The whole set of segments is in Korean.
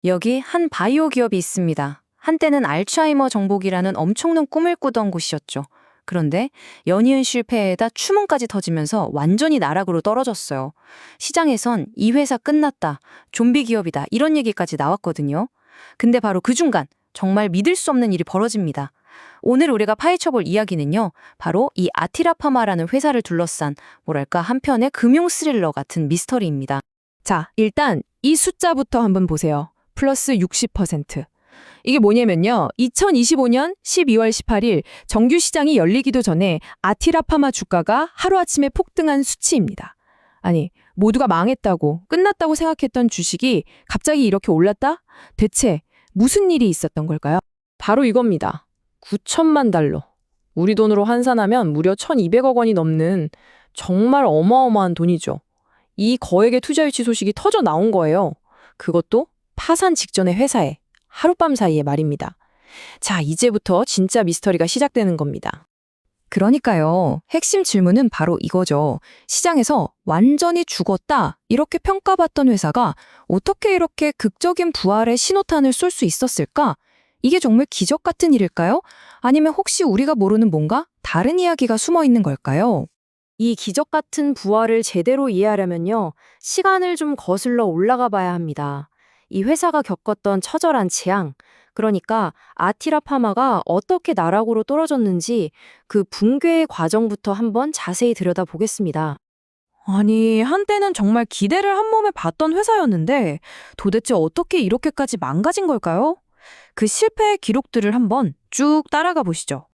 여기 한 바이오 기업이 있습니다. 한때는 알츠하이머 정복이라는 엄청난 꿈을 꾸던 곳이었죠. 그런데 연이은 실패에다 추문까지 터지면서 완전히 나락으로 떨어졌어요. 시장에선 이 회사 끝났다, 좀비 기업이다 이런 얘기까지 나왔거든요. 근데 바로 그 중간 정말 믿을 수 없는 일이 벌어집니다. 오늘 우리가 파헤쳐볼 이야기는요, 바로 이 아티라파마라는 회사를 둘러싼 뭐랄까 한편의 금융 스릴러 같은 미스터리입니다. 자, 일단 이 숫자부터 한번 보세요. 플러스 60%. 이게 뭐냐면요. 2025년 12월 18일 정규 시장이 열리기도 전에 아티라파마 주가가 하루아침에 폭등한 수치입니다. 아니, 모두가 망했다고, 끝났다고 생각했던 주식이 갑자기 이렇게 올랐다? 대체 무슨 일이 있었던 걸까요? 바로 이겁니다. 9천만 달러. 우리 돈으로 환산하면 무려 1,200억 원이 넘는 정말 어마어마한 돈이죠. 이 거액의 투자 유치 소식이 터져 나온 거예요. 그것도 파산 직전의 회사에. 하룻밤 사이에 말입니다. 자, 이제부터 진짜 미스터리가 시작되는 겁니다. 그러니까요. 핵심 질문은 바로 이거죠. 시장에서 완전히 죽었다 이렇게 평가받던 회사가 어떻게 이렇게 극적인 부활의 신호탄을 쏠 수 있었을까? 이게 정말 기적 같은 일일까요? 아니면 혹시 우리가 모르는 뭔가 다른 이야기가 숨어 있는 걸까요? 이 기적 같은 부활을 제대로 이해하려면요. 시간을 좀 거슬러 올라가 봐야 합니다. 이 회사가 겪었던 처절한 재앙, 그러니까 아티라파마가 어떻게 나락으로 떨어졌는지 그 붕괴의 과정부터 한번 자세히 들여다보겠습니다. 아니, 한때는 정말 기대를 한 몸에 봤던 회사였는데 도대체 어떻게 이렇게까지 망가진 걸까요? 그 실패의 기록들을 한번 쭉 따라가 보시죠.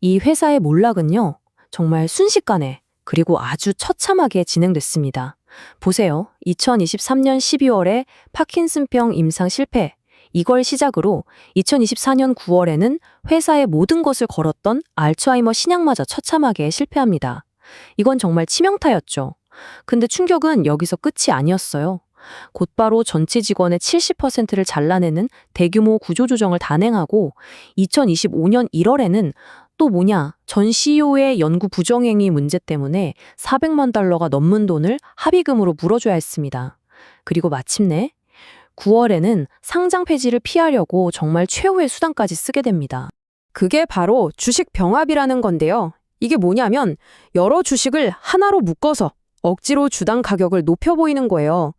이 회사의 몰락은요. 정말 순식간에 그리고 아주 처참하게 진행됐습니다. 보세요. 2023년 12월에 파킨슨병 임상 실패. 이걸 시작으로 2024년 9월에는 회사의 모든 것을 걸었던 알츠하이머 신약마저 처참하게 실패합니다. 이건 정말 치명타였죠. 근데 충격은 여기서 끝이 아니었어요. 곧바로 전체 직원의 70%를 잘라내는 대규모 구조조정을 단행하고 2025년 1월에는 또 뭐냐, 전 CEO의 연구 부정행위 문제 때문에 400만 달러가 넘는 돈을 합의금으로 물어줘야 했습니다. 그리고 마침내 9월에는 상장 폐지를 피하려고 정말 최후의 수단까지 쓰게 됩니다. 그게 바로 주식 병합이라는 건데요. 이게 뭐냐면 여러 주식을 하나로 묶어서 억지로 주당 가격을 높여 보이는 거예요.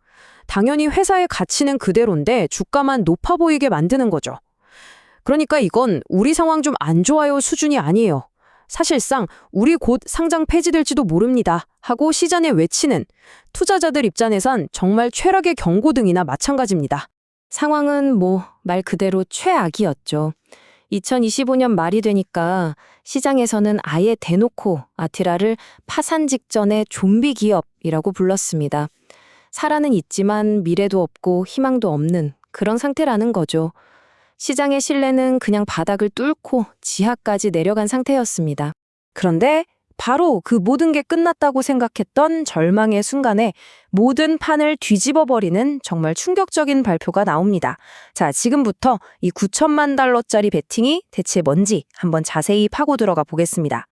당연히 회사의 가치는 그대로인데 주가만 높아 보이게 만드는 거죠. 그러니까 이건 우리 상황 좀 안 좋아요 수준이 아니에요. 사실상 우리 곧 상장 폐지될지도 모릅니다 하고 시장에 외치는 투자자들 입장에선 정말 최악의 경고등이나 마찬가지입니다. 상황은 말 그대로 최악이었죠. 2025년 말이 되니까 시장에서는 아예 대놓고 아티라를 파산 직전의 좀비 기업이라고 불렀습니다. 살아는 있지만 미래도 없고 희망도 없는 그런 상태라는 거죠. 시장의 신뢰는 그냥 바닥을 뚫고 지하까지 내려간 상태였습니다. 그런데 바로 그 모든 게 끝났다고 생각했던 절망의 순간에 모든 판을 뒤집어버리는 정말 충격적인 발표가 나옵니다. 자, 지금부터 이 9천만 달러짜리 베팅이 대체 뭔지 한번 자세히 파고 들어가 보겠습니다.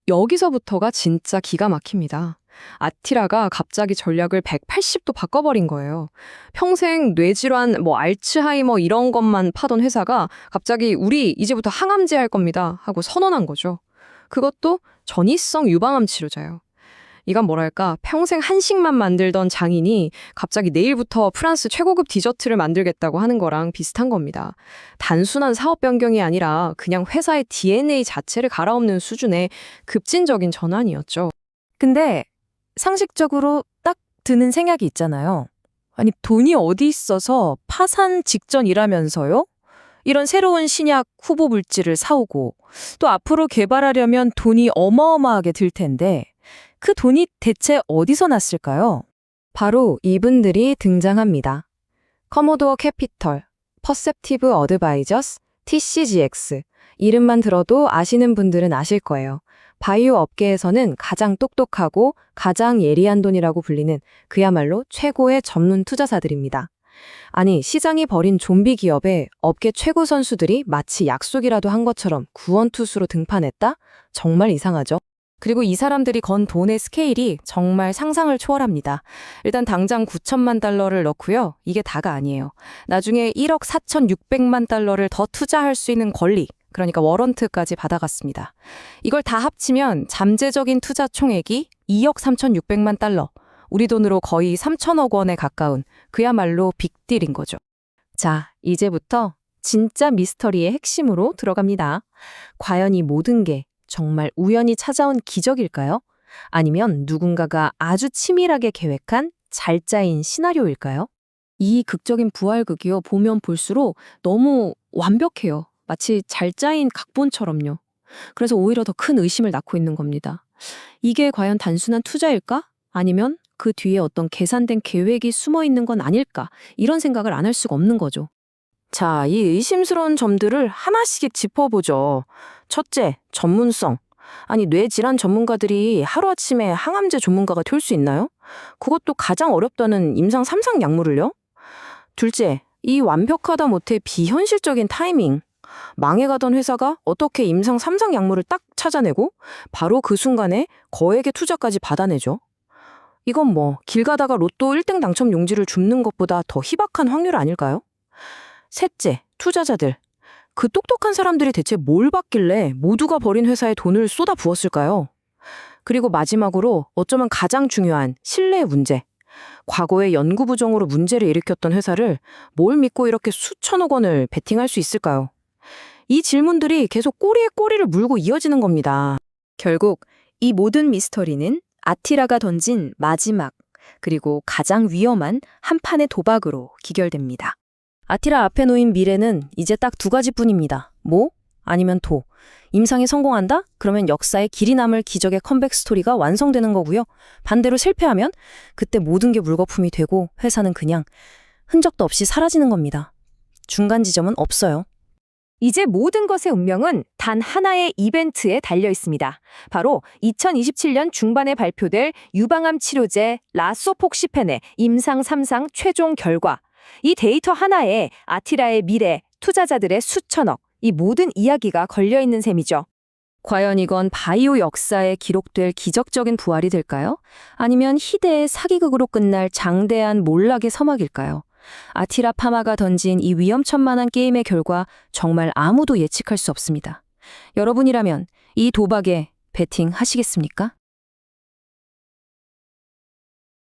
여기서부터가 진짜 기가 막힙니다. 아티라가 갑자기 전략을 180도 바꿔버린 거예요. 평생 뇌질환, 알츠하이머 이런 것만 파던 회사가 갑자기 우리 이제부터 항암제 할 겁니다 하고 선언한 거죠. 그것도 전이성 유방암 치료자예요. 이건 뭐랄까, 평생 한식만 만들던 장인이 갑자기 내일부터 프랑스 최고급 디저트를 만들겠다고 하는 거랑 비슷한 겁니다. 단순한 사업 변경이 아니라 그냥 회사의 DNA 자체를 갈아엎는 수준의 급진적인 전환이었죠. 근데 상식적으로 딱 드는 생각이 있잖아요. 아니, 돈이 어디 있어서 파산 직전이라면서요? 이런 새로운 신약 후보 물질을 사오고 또 앞으로 개발하려면 돈이 어마어마하게 들 텐데 그 돈이 대체 어디서 났을까요? 바로 이분들이 등장합니다. 커모도어 캐피털, 퍼셉티브 어드바이저스, TCGX. 이름만 들어도 아시는 분들은 아실 거예요. 바이오 업계에서는 가장 똑똑하고 가장 예리한 돈이라고 불리는 그야말로 최고의 전문 투자사들입니다. 아니, 시장이 벌인 좀비 기업에 업계 최고 선수들이 마치 약속이라도 한 것처럼 구원투수로 등판했다? 정말 이상하죠? 그리고 이 사람들이 건 돈의 스케일이 정말 상상을 초월합니다. 일단 당장 9천만 달러를 넣고요. 이게 다가 아니에요. 나중에 1억 4,600만 달러를 더 투자할 수 있는 권리, 그러니까 워런트까지 받아갔습니다. 이걸 다 합치면 잠재적인 투자 총액이 2억 3,600만 달러, 우리 돈으로 거의 3천억 원에 가까운 그야말로 빅딜인 거죠. 자, 이제부터 진짜 미스터리의 핵심으로 들어갑니다. 과연 이 모든 게 정말 우연히 찾아온 기적일까요? 아니면 누군가가 아주 치밀하게 계획한 잘 짜인 시나리오일까요? 이 극적인 부활극이요, 보면 볼수록 너무 완벽해요. 마치 잘 짜인 각본처럼요. 그래서 오히려 더 큰 의심을 낳고 있는 겁니다. 이게 과연 단순한 투자일까? 아니면 그 뒤에 어떤 계산된 계획이 숨어 있는 건 아닐까? 이런 생각을 안 할 수가 없는 거죠. 자, 이 의심스러운 점들을 하나씩 짚어보죠. 첫째, 전문성. 아니, 뇌질환 전문가들이 하루아침에 항암제 전문가가 될 수 있나요? 그것도 가장 어렵다는 임상 3상 약물을요? 둘째, 이 완벽하다 못해 비현실적인 타이밍. 망해가던 회사가 어떻게 임상 3상 약물을 딱 찾아내고 바로 그 순간에 거액의 투자까지 받아내죠? 이건 뭐 길 가다가 로또 1등 당첨 용지를 줍는 것보다 더 희박한 확률 아닐까요? 셋째, 투자자들. 그 똑똑한 사람들이 대체 뭘 봤길래 모두가 버린 회사에 돈을 쏟아 부었을까요? 그리고 마지막으로 어쩌면 가장 중요한 신뢰의 문제. 과거에 연구 부정으로 문제를 일으켰던 회사를 뭘 믿고 이렇게 수천억 원을 베팅할 수 있을까요? 이 질문들이 계속 꼬리에 꼬리를 물고 이어지는 겁니다. 결국 이 모든 미스터리는 아티라가 던진 마지막, 그리고 가장 위험한 한 판의 도박으로 기결됩니다. 아티라 앞에 놓인 미래는 이제 딱 두 가지뿐입니다. 뭐? 아니면 도. 임상이 성공한다? 그러면 역사에 길이 남을 기적의 컴백 스토리가 완성되는 거고요. 반대로 실패하면 그때 모든 게 물거품이 되고 회사는 그냥 흔적도 없이 사라지는 겁니다. 중간 지점은 없어요. 이제 모든 것의 운명은 단 하나의 이벤트에 달려 있습니다. 바로 2027년 중반에 발표될 유방암 치료제 라소폭시펜의 임상 3상 최종 결과. 이 데이터 하나에 아티라의 미래, 투자자들의 수천억, 이 모든 이야기가 걸려있는 셈이죠. 과연 이건 바이오 역사에 기록될 기적적인 부활이 될까요? 아니면 희대의 사기극으로 끝날 장대한 몰락의 서막일까요? 아티라 파마가 던진 이 위험천만한 게임의 결과 정말 아무도 예측할 수 없습니다. 여러분이라면 이 도박에 베팅 하시겠습니까?